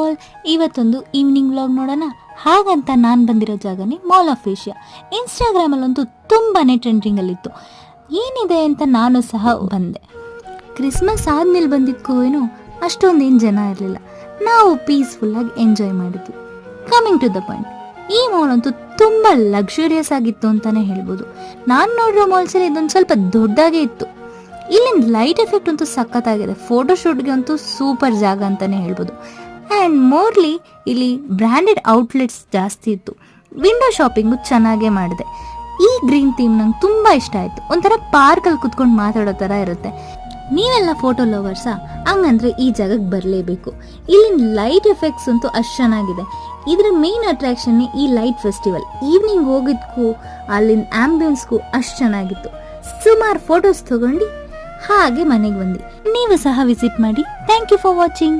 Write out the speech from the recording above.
All, ಇವತ್ತೊಂದು evening vlog ನೋಡೋಣ. ಹಾಗಂತ ನಾನು ಬಂದಿರೋ ಜಾಗನೇ ಮಾಲ್ ಆಫ್ ಏಷ್ಯಾ. ಇನ್ಸ್ಟಾಗ್ರಾಮಲ್ಲಂತೂ ತುಂಬಾ ಟ್ರೆಂಡಿಂಗಲ್ಲಿತ್ತು. ಏನಿದೆ ಅಂತ ನಾನು ಸಹ ಬಂದೆ. ಕ್ರಿಸ್ಮಸ್ ಆದಮೇಲೆ ಬಂದಿದ್ದಕ್ಕೂ ಏನೋ ಅಷ್ಟೊಂದೇನು ಜನ ಇರಲಿಲ್ಲ. ನಾವು ಪೀಸ್ಫುಲ್ಲಾಗಿ ಎಂಜಾಯ್ ಮಾಡಿದ್ವಿ. ಕಮಿಂಗ್ ಟು ದ ಪಾಯಿಂಟ್, ಈ ಮಾಲ್ ಅಂತೂ ತುಂಬ ಲಕ್ಸುರಿಯಸ್ ಆಗಿತ್ತು ಅಂತಲೇ ಹೇಳ್ಬೋದು. ನಾನು ನೋಡಿರೋ ಮಾಲ್ಸಲ್ಲಿ ಇದೊಂದು ಸ್ವಲ್ಪ ದೊಡ್ಡದಾಗೇ ಇತ್ತು. ಇಲ್ಲಿಂದ ಲೈಟ್ ಎಫೆಕ್ಟ್ ಅಂತೂ ಸಖತ್ತಾಗಿದೆ. ಫೋಟೋಶೂಟ್ಗೆ ಅಂತೂ ಸೂಪರ್ ಜಾಗ ಅಂತಲೇ ಹೇಳ್ಬೋದು. ಆ್ಯಂಡ್ ಮೋರ್ಲಿ ಇಲ್ಲಿ ಬ್ರ್ಯಾಂಡೆಡ್ ಔಟ್ಲೆಟ್ಸ್ ಜಾಸ್ತಿ ಇತ್ತು. ವಿಂಡೋ ಶಾಪಿಂಗು ಚೆನ್ನಾಗೇ ಮಾಡಿದೆ. ಈ ಗ್ರೀನ್ ಥೀಮ್ ನಂಗೆ ತುಂಬ ಇಷ್ಟ ಆಯಿತು. ಒಂಥರ ಪಾರ್ಕಲ್ಲಿ ಕುತ್ಕೊಂಡು ಮಾತಾಡೋ ಥರ ಇರುತ್ತೆ. ನೀವೆಲ್ಲ ಫೋಟೋ ಲವರ್ಸಾ? ಹಂಗಂದ್ರೆ ಈ ಜಾಗಕ್ಕೆ ಬರಲೇಬೇಕು. ಇಲ್ಲಿನ ಲೈಟ್ ಎಫೆಕ್ಟ್ಸ್ ಅಂತೂ ಅಷ್ಟು ಚೆನ್ನಾಗಿದೆ. ಇದರ ಮೇನ್ ಅಟ್ರಾಕ್ಷನ್ನೇ ಈ ಲೈಟ್ ಫೆಸ್ಟಿವಲ್. ಈವ್ನಿಂಗ್ ಹೋಗಿದ್ಕೂ ಅಲ್ಲಿನ ಆಂಬಿಯನ್ಸ್ಗೂ ಅಷ್ಟು ಚೆನ್ನಾಗಿತ್ತು. ಸುಮಾರು ಫೋಟೋಸ್ ತಗೊಂಡು ಹಾಗೆ ಮನೆಗೆ ಬಂದು ನೀವು ಸಹ ವಿಸಿಟ್ ಮಾಡಿ. Thank you for watching.